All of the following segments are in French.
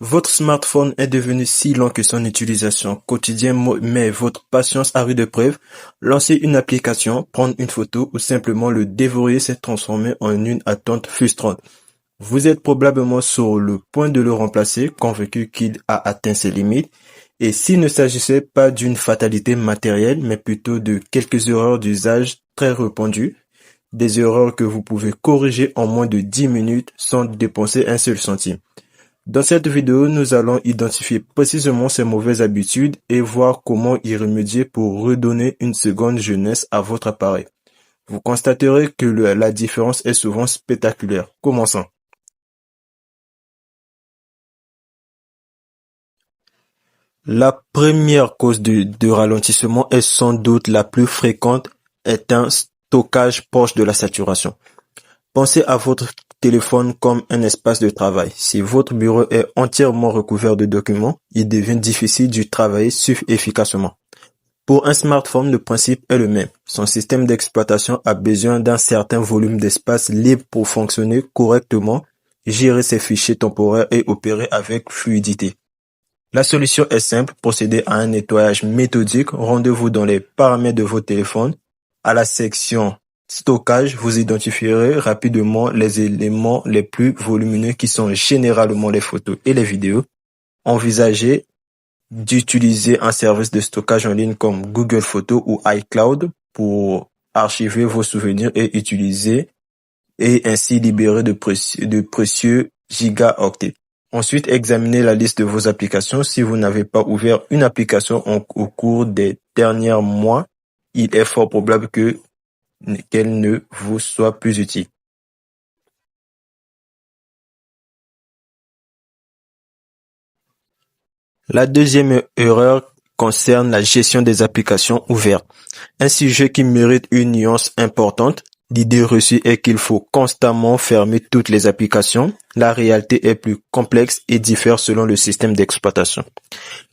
Votre smartphone est devenu si lent que son utilisation quotidienne met votre patience à rude épreuve. Lancer une application, prendre une photo ou simplement le déverrouiller s'est transformé en une attente frustrante. Vous êtes probablement sur le point de le remplacer, convaincu qu'il a atteint ses limites. Et s'il ne s'agissait pas d'une fatalité matérielle, mais plutôt de quelques erreurs d'usage très répandues, des erreurs que vous pouvez corriger en moins de 10 minutes sans dépenser un seul centime. Dans cette vidéo, nous allons identifier précisément ces mauvaises habitudes et voir comment y remédier pour redonner une seconde jeunesse à votre appareil. Vous constaterez que la différence est souvent spectaculaire. Commençons. La première cause de ralentissement est sans doute la plus fréquente, est un stockage proche de la saturation. Pensez à votre téléphone comme un espace de travail. Si votre bureau est entièrement recouvert de documents, il devient difficile de travailler efficacement. Pour un smartphone, le principe est le même. Son système d'exploitation a besoin d'un certain volume d'espace libre pour fonctionner correctement, gérer ses fichiers temporaires et opérer avec fluidité. La solution est simple, procédez à un nettoyage méthodique. Rendez-vous dans les paramètres de votre téléphone. À la section stockage, vous identifierez rapidement les éléments les plus volumineux qui sont généralement les photos et les vidéos. Envisagez d'utiliser un service de stockage en ligne comme Google Photos ou iCloud pour archiver vos souvenirs et ainsi libérer de précieux gigaoctets. Ensuite, examinez la liste de vos applications. Si vous n'avez pas ouvert une application au cours des derniers mois, il est fort probable qu'elle ne vous soit plus utile. La deuxième erreur concerne la gestion des applications ouvertes. Un sujet qui mérite une nuance importante. L'idée reçue est qu'il faut constamment fermer toutes les applications. La réalité est plus complexe et diffère selon le système d'exploitation.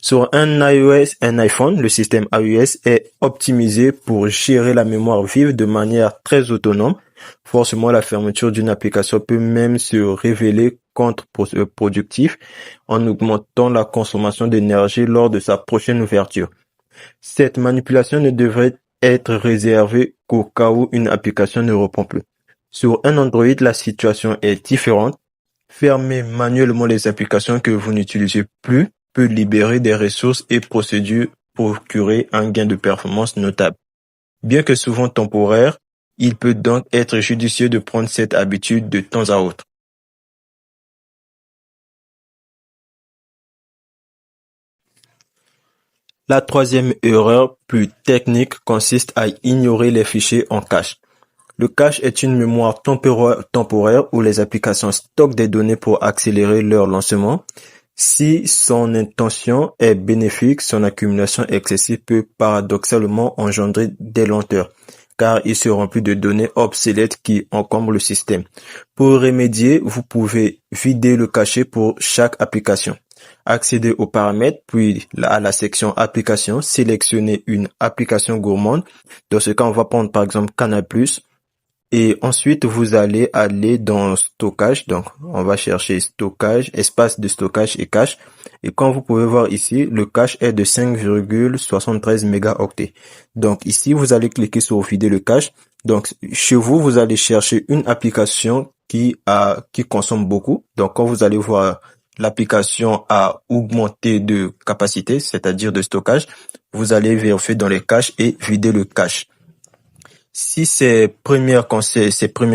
Sur un iPhone, le système iOS est optimisé pour gérer la mémoire vive de manière très autonome. Forcément, la fermeture d'une application peut même se révéler contre-productif en augmentant la consommation d'énergie lors de sa prochaine ouverture. Cette manipulation ne devrait être réservée qu'au cas où une application ne reprend plus. Sur un Android, la situation est différente. Fermer manuellement les applications que vous n'utilisez plus peut libérer des ressources et procédures pour procurer un gain de performance notable. Bien que souvent temporaire, il peut donc être judicieux de prendre cette habitude de temps à autre. La troisième erreur, plus technique, consiste à ignorer les fichiers en cache. Le cache est une mémoire temporaire où les applications stockent des données pour accélérer leur lancement. Si son intention est bénéfique, son accumulation excessive peut paradoxalement engendrer des lenteurs, car il se remplit de données obsolètes qui encombrent le système. Pour remédier, vous pouvez vider le cache pour chaque application. Accédez aux paramètres, puis à la section applications, sélectionnez une application gourmande. Dans ce cas, on va prendre par exemple Canal+. Et ensuite, vous allez aller dans stockage. Donc, on va chercher stockage, espace de stockage et cache. Et comme vous pouvez voir ici, le cache est de 5,73 mégaoctets. Donc, ici, vous allez cliquer sur vider le cache. Donc, chez vous, vous allez chercher une application qui consomme beaucoup. Donc, quand vous allez voir l'application a augmenté de capacité, c'est-à-dire de stockage, vous allez vérifier dans les caches et vider le cache. Si ces premiers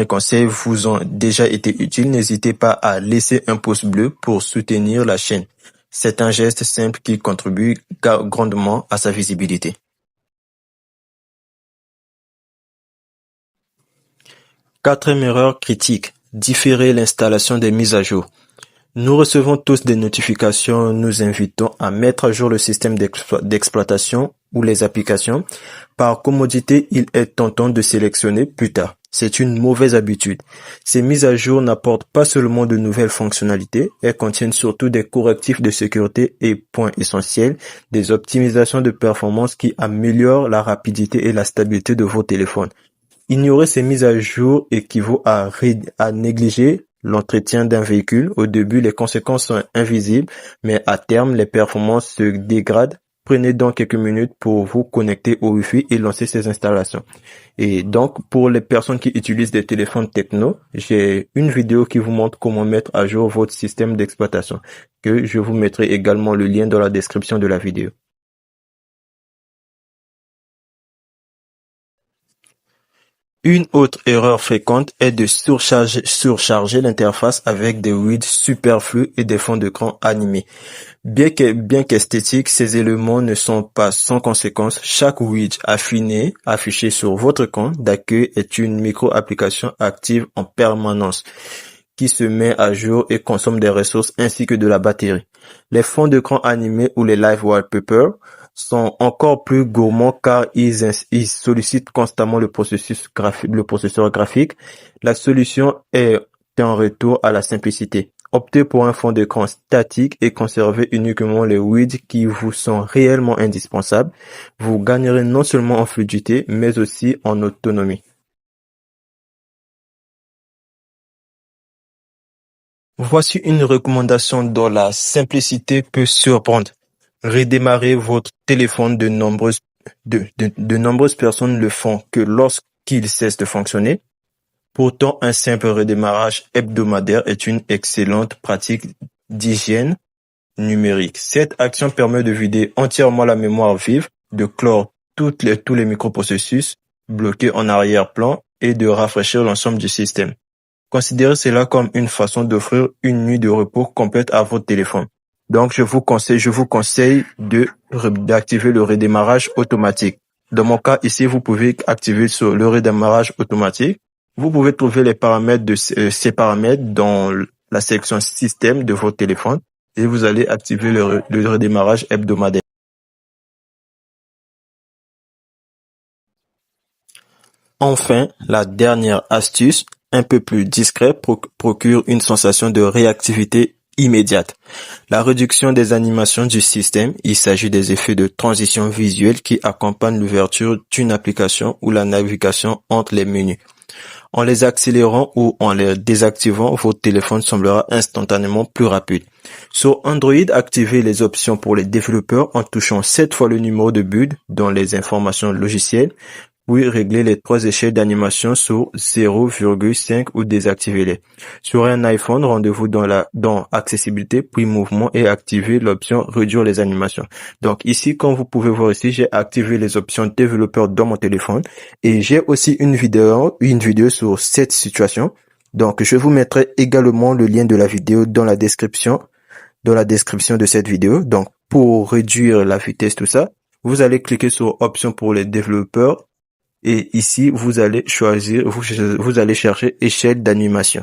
conseils vous ont déjà été utiles, n'hésitez pas à laisser un pouce bleu pour soutenir la chaîne. C'est un geste simple qui contribue grandement à sa visibilité. Quatrième erreur critique, différer l'installation des mises à jour. Nous recevons tous des notifications nous invitant à mettre à jour le système d'exploitation ou les applications. Par commodité, il est tentant de sélectionner plus tard. C'est une mauvaise habitude. Ces mises à jour n'apportent pas seulement de nouvelles fonctionnalités, elles contiennent surtout des correctifs de sécurité et, point essentiel, des optimisations de performance qui améliorent la rapidité et la stabilité de vos téléphones. Ignorer ces mises à jour équivaut à négliger l'entretien d'un véhicule. Au début, les conséquences sont invisibles, mais à terme, les performances se dégradent. Prenez donc quelques minutes pour vous connecter au Wi-Fi et lancer ces installations. Et donc, pour les personnes qui utilisent des téléphones techno, j'ai une vidéo qui vous montre comment mettre à jour votre système d'exploitation, que je vous mettrai également le lien dans la description de la vidéo. Une autre erreur fréquente est de surcharger l'interface avec des widgets superflus et des fonds d'écran animés. Bien qu'esthétiques, ces éléments ne sont pas sans conséquence. Chaque widget affiché sur votre écran d'accueil est une micro-application active en permanence qui se met à jour et consomme des ressources ainsi que de la batterie. Les fonds d'écran animés ou les live wallpapers sont encore plus gourmands car ils sollicitent constamment le processeur graphique. La solution est un retour à la simplicité. Optez pour un fond d'écran statique et conservez uniquement les widgets qui vous sont réellement indispensables. Vous gagnerez non seulement en fluidité, mais aussi en autonomie. Voici une recommandation dont la simplicité peut surprendre. Redémarrer votre téléphone. De nombreuses personnes le font que lorsqu'il cesse de fonctionner. Pourtant, un simple redémarrage hebdomadaire est une excellente pratique d'hygiène numérique. Cette action permet de vider entièrement la mémoire vive, de clore tous les microprocessus bloqués en arrière-plan et de rafraîchir l'ensemble du système. Considérez cela comme une façon d'offrir une nuit de repos complète à votre téléphone. Donc, je vous conseille d'activer le redémarrage automatique. Dans mon cas, ici, vous pouvez activer sur le redémarrage automatique. Vous pouvez trouver les paramètres ces paramètres dans la section système de votre téléphone et vous allez activer le redémarrage hebdomadaire. Enfin, la dernière astuce, un peu plus discrète, procure une sensation de réactivité immédiate. La réduction des animations du système, il s'agit des effets de transition visuelle qui accompagnent l'ouverture d'une application ou la navigation entre les menus. En les accélérant ou en les désactivant, votre téléphone semblera instantanément plus rapide. Sur Android, activez les options pour les développeurs en touchant 7 fois le numéro de build dans les informations logicielles, puis réglez les 3 échelles d'animation sur 0,5 ou désactivez-les. Sur un iPhone, rendez-vous dans accessibilité, puis mouvement et activez l'option réduire les animations. Donc ici, comme vous pouvez voir ici, j'ai activé les options développeur dans mon téléphone et j'ai aussi une vidéo sur cette situation. Donc je vous mettrai également le lien de la vidéo dans la description de cette vidéo. Donc pour réduire la vitesse, tout ça, vous allez cliquer sur options pour les développeurs. Et ici, vous allez chercher échelle d'animation.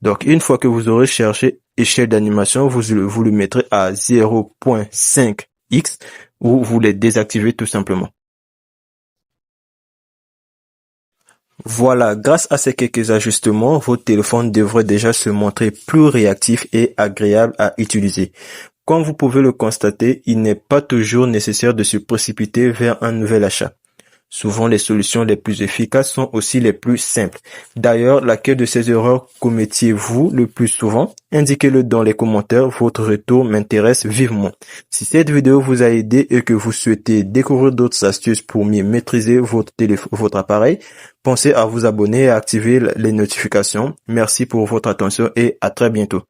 Donc, une fois que vous aurez cherché échelle d'animation, vous le mettrez à 0.5x ou vous les désactivez tout simplement. Voilà, grâce à ces quelques ajustements, votre téléphone devrait déjà se montrer plus réactif et agréable à utiliser. Comme vous pouvez le constater, il n'est pas toujours nécessaire de se précipiter vers un nouvel achat. Souvent, les solutions les plus efficaces sont aussi les plus simples. D'ailleurs, laquelle de ces erreurs commettiez-vous le plus souvent? Indiquez-le dans les commentaires, votre retour m'intéresse vivement. Si cette vidéo vous a aidé et que vous souhaitez découvrir d'autres astuces pour mieux maîtriser votre appareil, pensez à vous abonner et à activer les notifications. Merci pour votre attention et à très bientôt.